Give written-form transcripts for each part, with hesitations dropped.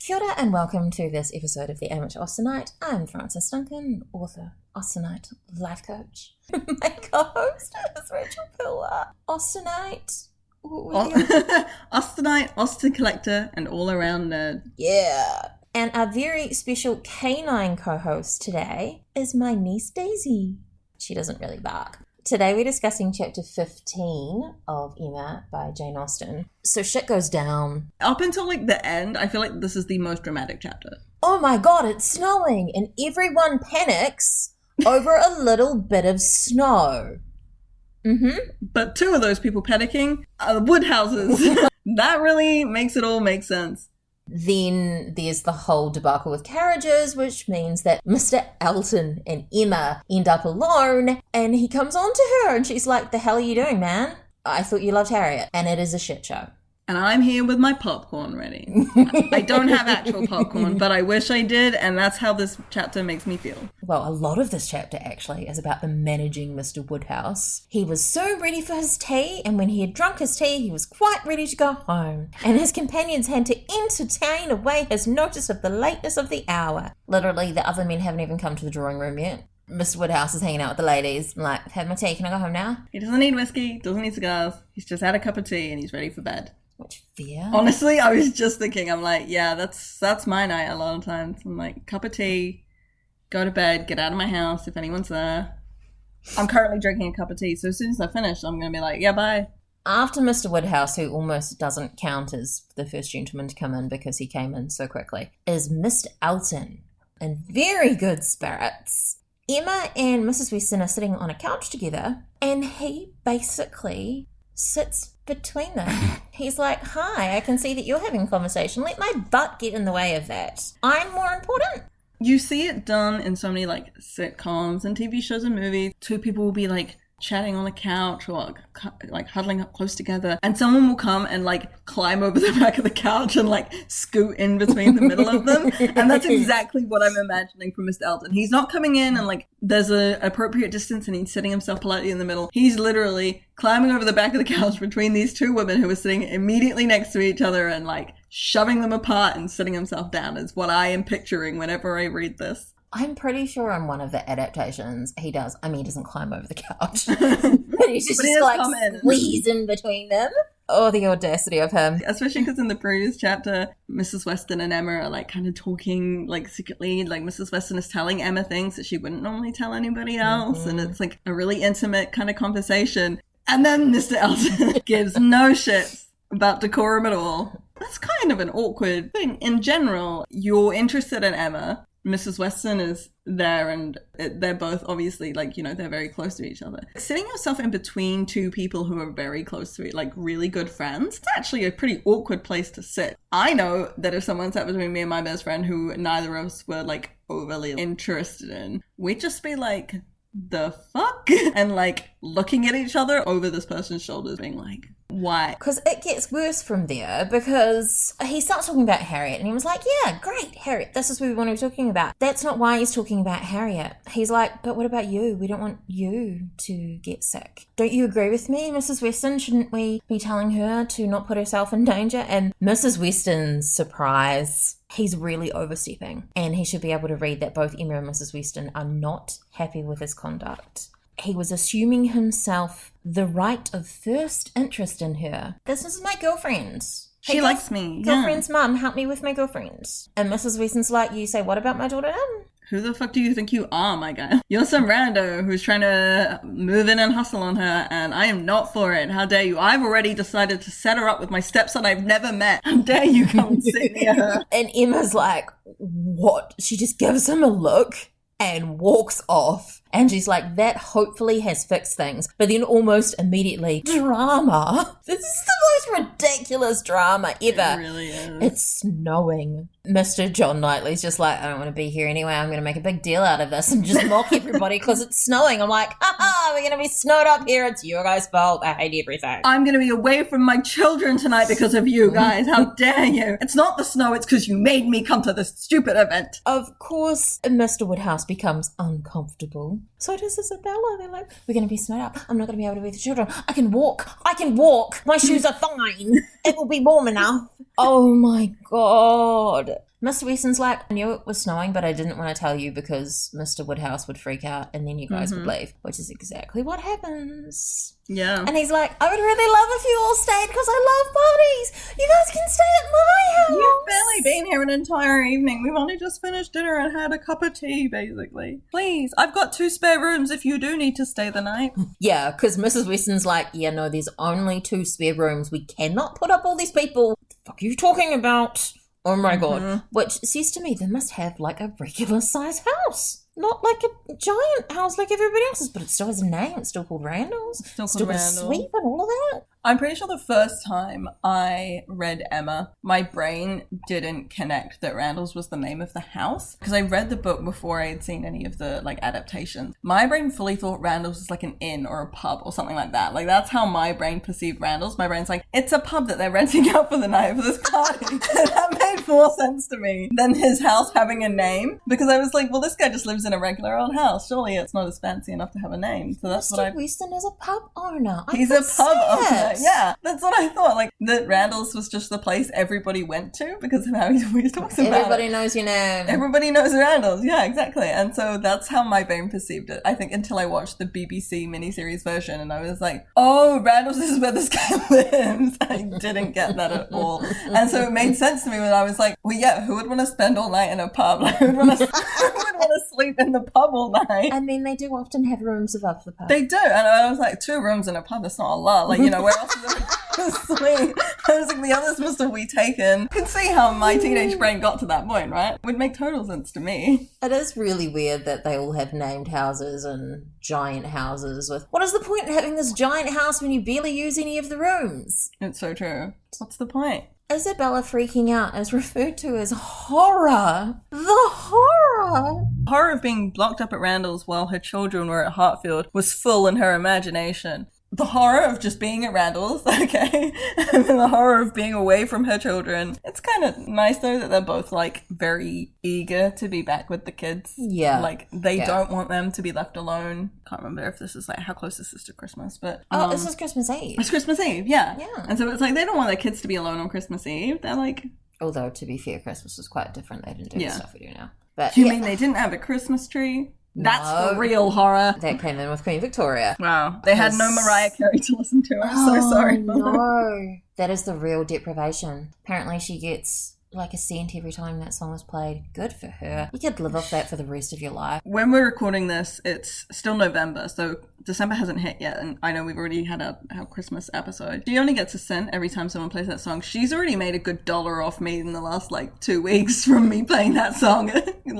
Kia ora and welcome to this episode of The Amateur Austenite. I'm Frances Duncan, author, Austenite, life coach. My co-host is Rachel Pillar, Austenite. Austenite, Austen collector, and all-around nerd. Yeah. And our very special canine co-host today is my niece Daisy. She doesn't really bark. Today we're discussing chapter 15 of Emma by Jane Austen. So shit goes down. Up until the end, I feel like this is the most dramatic chapter. Oh my god, it's snowing and everyone panics over a little bit of snow. But two of those people panicking are the Woodhouses. That really makes it all make sense. Then there's the whole debacle with carriages, which means that Mr. Elton and Emma end up alone, and he comes on to her, and she's like, the hell are you doing, man? I thought you loved Harriet. And it is a shit show. And I'm here with my popcorn ready. I don't have actual popcorn, but I wish I did, and that's how this chapter makes me feel. Well, a lot of this chapter actually is about the managing Mr. Woodhouse. He was so ready for his tea, and when he had drunk his tea, he was quite ready to go home. And his companions had to entertain away his notice of the lateness of the hour. Literally, the other men haven't even come to the drawing room yet. Mr. Woodhouse is hanging out with the ladies. I'm like, have my tea, can I go home now? He doesn't need whiskey, doesn't need cigars. He's just had a cup of tea, and he's ready for bed. Which fear. Honestly, I was just thinking, I'm like, yeah, that's my night a lot of times. I'm like, cup of tea, go to bed, get out of my house if anyone's there. I'm currently drinking a cup of tea, so as soon as I finish, I'm going to be like, yeah, bye. After Mr. Woodhouse, who almost doesn't count as the first gentleman to come in because he came in so quickly, is Mr. Elton, in very good spirits. Emma and Mrs. Weston are sitting on a couch together, and he basically sits between them. He's like, hi, I can see that you're having a conversation. Let my butt get in the way of that. I'm more important. You see it done in so many sitcoms and TV shows and movies. Two people will be chatting on a couch or huddling up close together, and someone will come and climb over the back of the couch and scoot in between the middle of them. And that's exactly what I'm imagining from Mr. Elton. He's not coming in and there's a appropriate distance and he's sitting himself politely in the middle. He's literally climbing over the back of the couch between these two women who are sitting immediately next to each other and shoving them apart and sitting himself down is what I am picturing whenever I read this. I'm pretty sure in one of the adaptations he does. I mean, he doesn't climb over the couch. But he's just squeeze in between them. Oh, the audacity of him. Especially because in the previous chapter, Mrs. Weston and Emma are kind of talking secretly. Mrs. Weston is telling Emma things that she wouldn't normally tell anybody else. And it's a really intimate kind of conversation. And then Mr. Elton gives no shits about decorum at all. That's kind of an awkward thing. In general, you're interested in Emma. Mrs. Weston is there and they're both obviously they're very close to each other. Sitting yourself in between two people who are very close to it, really good friends, it's actually a pretty awkward place to sit. I know that if someone sat between me and my best friend who neither of us were overly interested in, we'd just be like, the fuck? And looking at each other over this person's shoulders being like, why? Because it gets worse from there, because he starts talking about Harriet and he was like, yeah, great, Harriet, this is what we want to be talking about. That's not why he's talking about Harriet. He's like, but what about you? We don't want you to get sick. Don't you agree with me, Mrs. Weston? Shouldn't we be telling her to not put herself in danger? And Mrs. Weston's surprise, he's really overstepping, and he should be able to read that both Emma and Mrs. Weston are not happy with his conduct. He was assuming himself the right of first interest in her. This is my girlfriend. She likes me. Girlfriend's mum, help me with my girlfriend. And Mrs. Weston's like, you say what about my daughter? Who the fuck do you think you are, my guy? You're some rando who's trying to move in and hustle on her, and I am not for it. How dare you? I've already decided to set her up with my stepson I've never met. How dare you come and sit near her? And Emma's like, what? She just gives him a look and walks off. And she's like, that hopefully has fixed things. But then almost immediately, drama. This is the most ridiculous drama ever. It really is. It's snowing. Mr. John Knightley's just like, I don't want to be here anyway. I'm going to make a big deal out of this and just mock everybody because it's snowing. I'm like, we're going to be snowed up here. It's your guys' fault. I hate everything. I'm going to be away from my children tonight because of you guys. How dare you? It's not the snow. It's because you made me come to this stupid event. Of course, Mr. Woodhouse becomes uncomfortable. So does Isabella. They're like, we're going to be snowed up. I'm not going to be able to be with the children. I can walk. My shoes are fine. It will be warm enough. Oh my god. Mr. Weston's like, I knew it was snowing, but I didn't want to tell you because Mr. Woodhouse would freak out and then you guys would leave, which is exactly what happens. Yeah. And he's like, I would really love if you all stayed because I love parties. You guys can stay at my house. You've barely been here an entire evening. We've only just finished dinner and had a cup of tea, basically. Please, I've got 2 spare rooms if you do need to stay the night. Yeah, because Mrs. Weston's like, yeah, no, there's only 2 spare rooms. We cannot put up all these people. What the fuck are you talking about? Oh my god. Which says to me they must have like a regular size house. Not like a giant house like everybody else's, but it still has a name. It's still called Randall's. Still called a Randall. sweep and all of that. I'm pretty sure the first time I read Emma, my brain didn't connect that Randall's was the name of the house. Because I read the book before I had seen any of the like adaptations. My brain fully thought Randall's was like an inn or a pub or something like that. Like that's how my brain perceived Randall's. My brain's like, it's a pub that they're renting out for the night for this party. That made more sense to me than his house having a name. Because I was like, well, this guy just lives in a regular old house. Surely it's not as fancy enough to have a name. So that's Mr. Weston is a pub owner. He's a pub owner. Yeah, that's what I thought. Like, that Randall's was just the place everybody went to because of how he always talks about Everybody it. knows your name. Everybody knows Randall's. Yeah, exactly. And so that's how my brain perceived it. I think until I watched the BBC miniseries version and I was like, oh, Randall's is where this guy lives. I didn't get that at all. And so it made sense to me when I was like, well, yeah, who would want to spend all night in a pub? Like, who would want to sleep in the pub all night? I mean, they do often have rooms above the pub. They do. And I was like, 2 rooms in a pub, that's not a lot. Like, you know, where else is it? Sleep. I was like, the others must have we taken. You can see how my teenage brain got to that point, right? It would make total sense to me. It is really weird that they all have named houses and giant houses with... What is the point in having this giant house when you barely use any of the rooms? It's so true. What's the point? Isabella freaking out is referred to as horror. The horror! Horror of being locked up at Randall's while her children were at Hartfield was full in her imagination. The horror of just being at Randall's, okay, and then the horror of being away from her children. It's kind of nice, though, that they're both, like, very eager to be back with the kids. Yeah. Like, they don't want them to be left alone. Can't remember if this is, like, how close this is to Christmas, but... Oh, this is Christmas Eve. It's Christmas Eve, yeah. Yeah. And so it's like, they don't want their kids to be alone on Christmas Eve. They're like... Although, to be fair, Christmas was quite different. They didn't do the stuff we do now. But You mean they didn't have a Christmas tree? That's the real horror. That came in with Queen Victoria. Wow. They had no Mariah Carey to listen to. I'm so sorry. No. That is the real deprivation. Apparently she gets like a cent every time that song is played. Good for her. You could live off that for the rest of your life. When we're recording this, it's still November, so December hasn't hit yet, and I know we've already had our Christmas episode. She only gets a cent every time someone plays that song. She's already made a good $1 off me in the last, 2 weeks from me playing that song.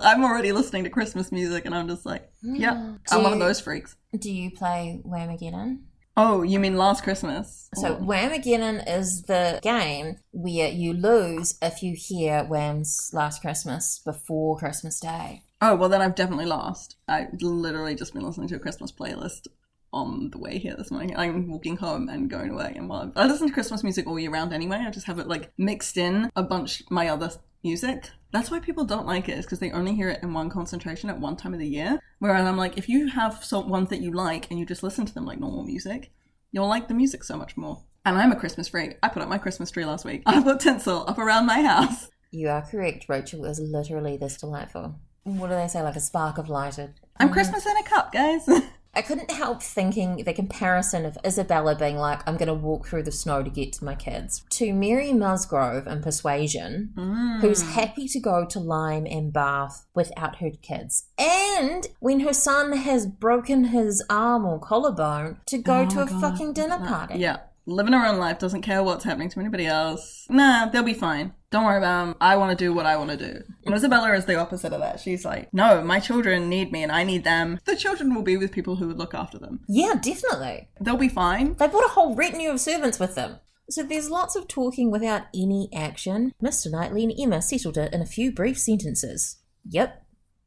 I'm already listening to Christmas music, and I'm just like, yep, I'm one of those freaks. Do you play Whamageddon? Oh, you mean Last Christmas? So Whamageddon is the game where you lose if you hear Wham's Last Christmas before Christmas Day. Oh, well then I've definitely lost. I've literally just been listening to a Christmas playlist on the way here this morning. I'm walking home and going to work, and while I listen to Christmas music all year round anyway. I just have it mixed in a bunch my other music. That's why people don't like it, is because they only hear it in one concentration at one time of the year. Whereas I'm like, if you have ones that you like and you just listen to them like normal music, you'll like the music so much more. And I'm a Christmas freak. I put up my Christmas tree last week. I've got tinsel up around my house. You are correct. Rachel is literally this delightful. What do they say? Like a spark of lighted. I'm Christmas in a cup, guys. I couldn't help thinking the comparison of Isabella being like, I'm going to walk through the snow to get to my kids, to Mary Musgrove in Persuasion, who's happy to go to Lyme and Bath without her kids. And when her son has broken his arm or collarbone, to go to a fucking dinner party. Yeah. Living her own life, doesn't care what's happening to anybody else. Nah, they'll be fine. Don't worry about them. I want to do what I want to do. And Isabella is the opposite of that. She's like, no, my children need me and I need them. The children will be with people who would look after them. Yeah, definitely. They'll be fine. They brought a whole retinue of servants with them. So there's lots of talking without any action. Mr. Knightley and Emma settled it in a few brief sentences. Yep.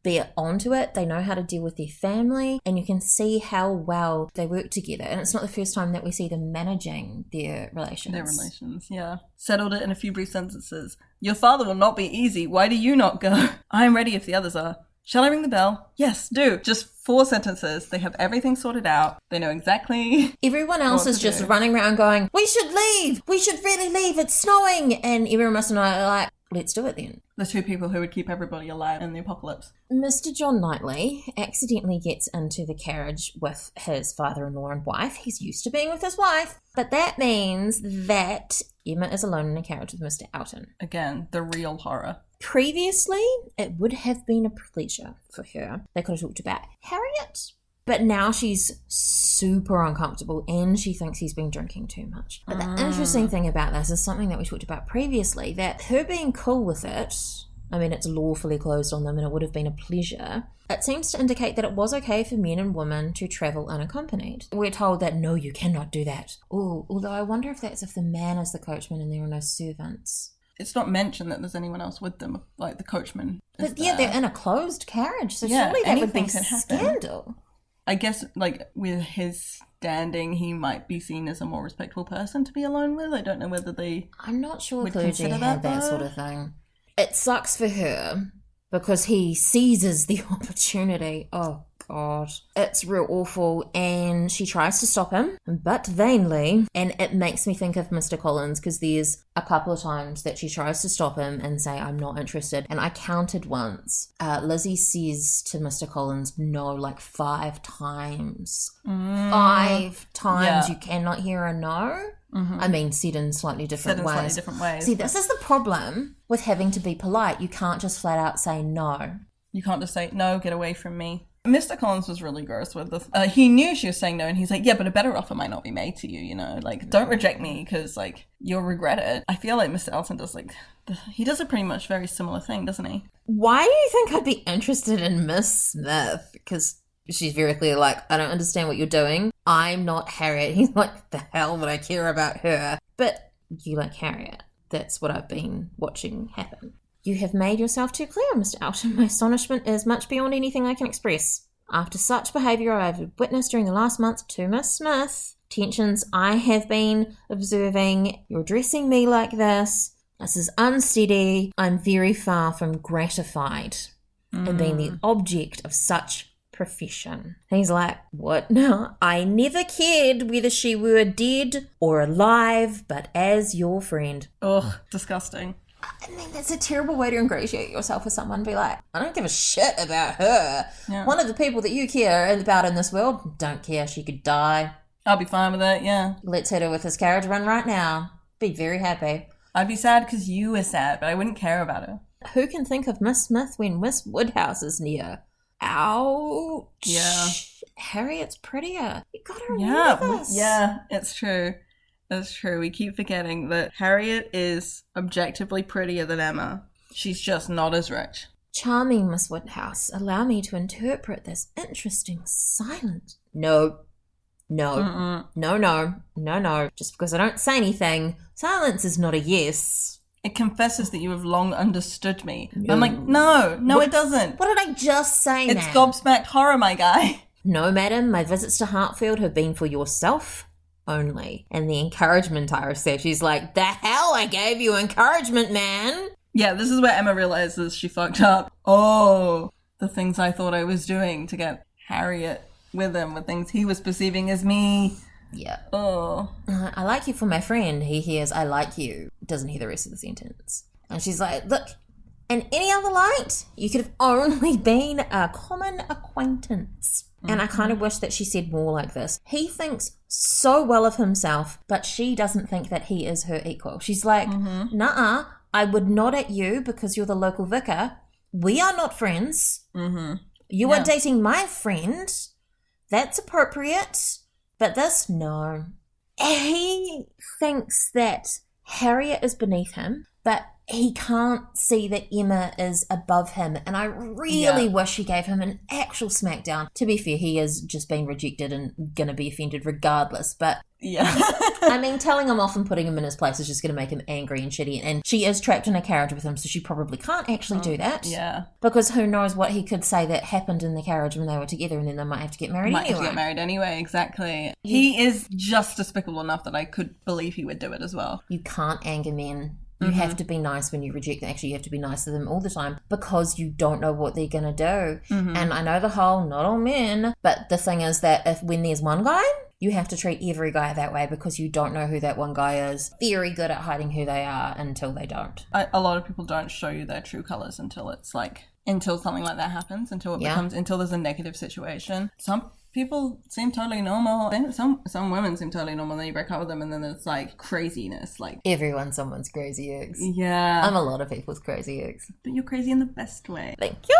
They're onto it, they know how to deal with their family, and you can see how well they work together. And it's not the first time that we see them managing their relations. Yeah. Settled it in a few brief sentences. Your father will not be easy. Why do you not go? I am ready if the others are. Shall I ring the bell? Yes, do. Just 4 sentences. They have everything sorted out. They know exactly. Everyone else is just running around going, we should leave. We should really leave. It's snowing. And everyone must know, like, let's do it then. The 2 people who would keep everybody alive in the apocalypse. Mr. John Knightley accidentally gets into the carriage with his father-in-law and wife. He's used to being with his wife. But that means that Emma is alone in a carriage with Mr. Elton. Again, the real horror. Previously, it would have been a pleasure for her. They could have talked about Harriet. But now she's super uncomfortable and she thinks he's been drinking too much. But the interesting thing about this is something that we talked about previously, that her being cool with it, I mean, it's lawfully closed on them and it would have been a pleasure. It seems to indicate that it was okay for men and women to travel unaccompanied. We're told that, no, you cannot do that. Oh, although I wonder if that's if the man is the coachman and there are no servants. It's not mentioned that there's anyone else with them, like the coachman. But yeah, they're in a closed carriage, so surely that would be scandal. I guess, like, with his standing, he might be seen as a more respectable person to be alone with. I don't know whether they I'm not sure clergy have that sort of thing. It sucks for her because he seizes the opportunity. Oh, God. It's real awful. And she tries to stop him, but vainly. And it makes me think of Mr. Collins because there's a couple of times that she tries to stop him and say, I'm not interested. And I counted once. Lizzie says to Mr. Collins, no, like 5 times. 5 times. You cannot hear a no. I mean, said in slightly different ways. See, this is the problem with having to be polite. You can't just flat out say no. You can't just say, no, get away from me. Mr. Collins was really gross with this. He knew she was saying no, and he's like, yeah, but a better offer might not be made to you, you know? Like, don't reject me, because, like, you'll regret it. I feel like Mr. Elton does, like, he does a pretty much very similar thing, doesn't he? Why do you think I'd be interested in Miss Smith? Because she's very clear, like, I don't understand what you're doing. I'm not Harriet. He's like, the hell would I care about her? But you like Harriet. That's what I've been watching happen. You have made yourself too clear, Mr. Elton. My astonishment is much beyond anything I can express. After such behaviour I have witnessed during the last month to Miss Smith, tensions I have been observing, you're addressing me like this. This is unsteady. I'm very far from gratified in being the object of such profession. He's like, what? No, I never cared whether she were dead or alive, but as your friend. Ugh, disgusting. I mean, that's a terrible way to ingratiate yourself with someone. Be like, I don't give a shit about her. Yeah. One of the people that you care about in this world, don't care. She could die. I'll be fine with it, yeah. Let's hit her with this carriage run right now. Be very happy. I'd be sad because you were sad, but I wouldn't care about her. Who can think of Miss Smith when Miss Woodhouse is near? Ouch. Yeah. Harriet's prettier. You gotta remember this. Yeah, it's true. That's true. We keep forgetting that Harriet is objectively prettier than Emma. She's just not as rich. Charming Miss Woodhouse, allow me to interpret this interesting silence. No. No. No. Just because I don't say anything, silence is not a yes. It confesses that you have long understood me. No. I'm like, no, it doesn't. What did I just say, It's gobsmacked horror, my guy. No, madam, my visits to Hartfield have been for yourself only. And the encouragement I received, she's like, the hell, I gave you encouragement, man. Yeah, this is where Emma realizes she fucked up. Oh, the things I thought I was doing to get Harriet with him were things he was perceiving as me. Yeah. Oh. I like you for my friend. He hears, I like you. Doesn't hear the rest of the sentence. And she's like, look, in any other light, you could have only been a common acquaintance. And I kind of wish that she said more like this. He thinks so well of himself, but she doesn't think that he is her equal. She's like, nuh-uh, I would nod at you because you're the local vicar. We are not friends. You are dating my friend. That's appropriate. But this, no. He thinks that Harriet is beneath him, but he can't see that Emma is above him. And I really wish he gave him an actual smackdown. To be fair, he is just being rejected and going to be offended regardless. But yeah, I mean, telling him off and putting him in his place is just going to make him angry and shitty. And she is trapped in a carriage with him, so she probably can't actually do that. Yeah. Because who knows what he could say that happened in the carriage when they were together, and then they might have to get married anyway. Exactly. He is just despicable enough that I could believe he would do it as well. You can't anger men. You have to be nice when you reject them. Actually, you have to be nice to them all the time because you don't know what they're going to do. And I know the whole, not all men, but the thing is that when there's one guy, you have to treat every guy that way because you don't know who that one guy is. Very good at hiding who they are until they don't. A lot of people don't show you their true colors until something like that happens, until there's a negative situation. Some people seem totally normal. Some women seem totally normal, and then you break up with them, and then it's like craziness. Like everyone's someone's crazy ex. Yeah. I'm a lot of people's crazy ex. But you're crazy in the best way. Thank you.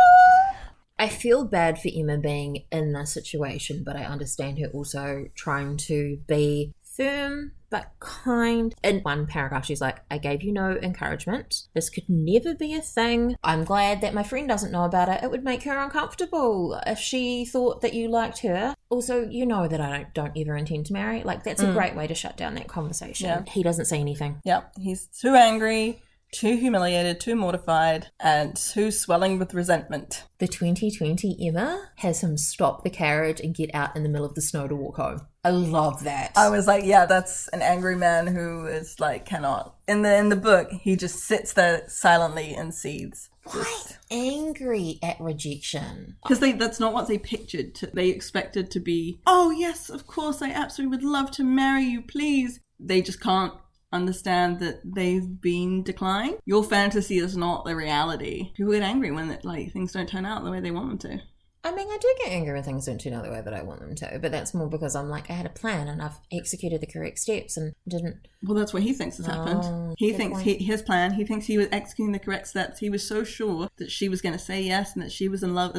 I feel bad for Emma being in this situation, but I understand her also trying to be firm but kind. In one paragraph, she's like, I gave you no encouragement. This could never be a thing. I'm glad that my friend doesn't know about it. It would make her uncomfortable if she thought that you liked her. Also, you know that I don't ever intend to marry. Like, that's a great way to shut down that conversation. Yeah. He doesn't say anything. Yeah, he's too angry, too humiliated, too mortified, and too swelling with resentment. The 2020 Emma has him stop the carriage and get out in the middle of the snow to walk home. I love that. I was like, yeah, that's an angry man who is like, cannot. In the book, he just sits there silently and seethes. Quite angry at rejection. Because that's not what they pictured. They expected to be, oh yes, of course, I absolutely would love to marry you, please. They just can't understand that they've been declined. Your fantasy is not the reality. People get angry when things don't turn out the way they want them to. I mean, I do get angry when things don't turn out the way that I want them to, but that's more because I'm like, I had a plan and I've executed the correct steps and didn't. Well, that's what he thinks has happened. He thinks his plan, he thinks he was executing the correct steps. He was so sure that she was going to say yes and that she was in love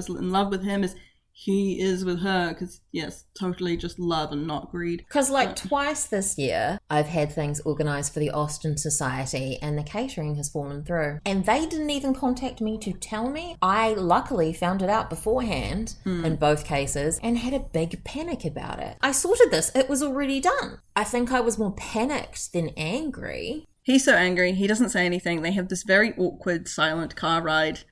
with him as he is with her, because yes, totally just love and not greed. Because twice this year I've had things organised for the Austen Society and the catering has fallen through, and they didn't even contact me to tell me. I luckily found it out beforehand in both cases and had a big panic about it. I sorted this, it was already done. I think I was more panicked than angry. He's so angry, he doesn't say anything. They have this very awkward, silent carriage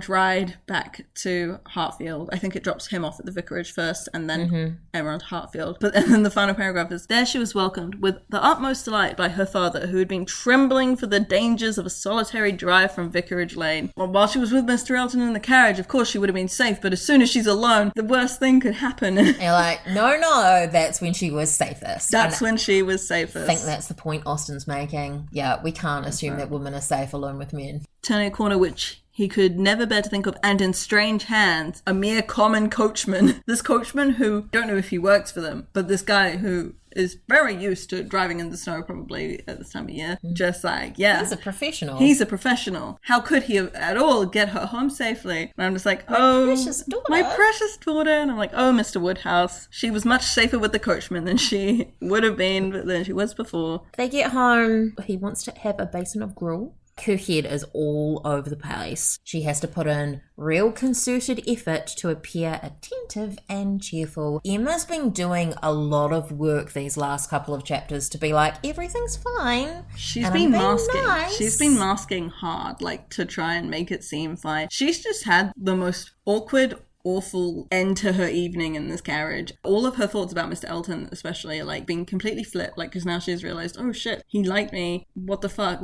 ride back to Hartfield. I think it drops him off at the vicarage first and then everyone to Hartfield. But then the final paragraph is, there she was welcomed with the utmost delight by her father, who had been trembling for the dangers of a solitary drive from Vicarage Lane. Well, while she was with Mr. Elton in the carriage, of course she would have been safe, but as soon as she's alone, the worst thing could happen. You're like, no, that's when she was safest. That's when she was safest. I think that's the point Austen's making. Yeah, we can't assume that women are safe alone with men. Turning a corner which he could never bear to think of, and in strange hands, a mere common coachman. This coachman who, don't know if he works for them, but this guy who is very used to driving in the snow probably at this time of year. Just like, yeah. He's a professional. He's a professional. How could he at all get her home safely? And I'm just like, my precious daughter. And I'm like, oh, Mr. Woodhouse. She was much safer with the coachman than she would have been than she was before. They get home. He wants to have a basin of gruel. Her head is all over the place. She has to put in real concerted effort to appear attentive and cheerful. Emma's been doing a lot of work these last couple of chapters to be like, everything's fine. She's been masking. Nice. She's been masking hard, to try and make it seem fine. She's just had the most awful end to her evening in this carriage. All of her thoughts about Mr. Elton especially are being completely flipped, because now she's realized, oh shit, he liked me, what the fuck.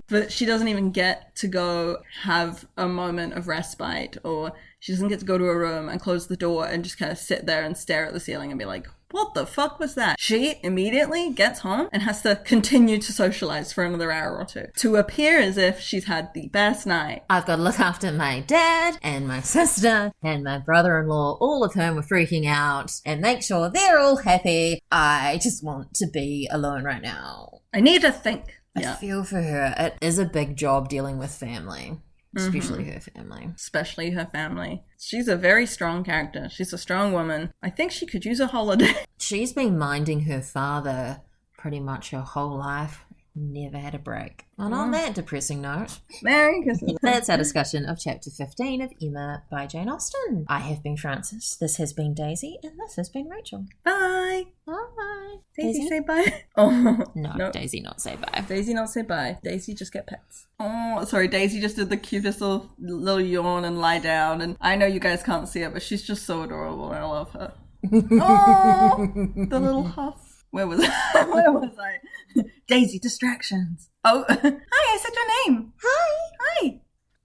But she doesn't even get to go have a moment of respite, or she doesn't get to go to her room and close the door and just kind of sit there and stare at the ceiling and be like, what the fuck was that? She immediately gets home and has to continue to socialize for another hour or two to appear as if she's had the best night. I've got to look after my dad and my sister and my brother-in-law, all of whom are freaking out, and make sure they're all happy. I just want to be alone right now. I need to think. I feel for her. It is a big job dealing with family. Especially her family. Especially her family. She's a very strong character. She's a strong woman. I think she could use a holiday. She's been minding her father pretty much her whole life. Never had a break. And on that depressing note, Merry Christmas. That's our discussion of Chapter 15 of Emma by Jane Austen. I have been Frances, this has been Daisy, and this has been Rachel. Bye. Bye. Daisy say bye? Oh, no, Daisy not say bye. Daisy not say bye. Daisy just get pets. Oh, sorry, Daisy just did the cutest little yawn and lie down, and I know you guys can't see it, but she's just so adorable, and I love her. Oh, the little huff. Where was I? Daisy, distractions. Oh, hi, I said your name. Hi. Hi.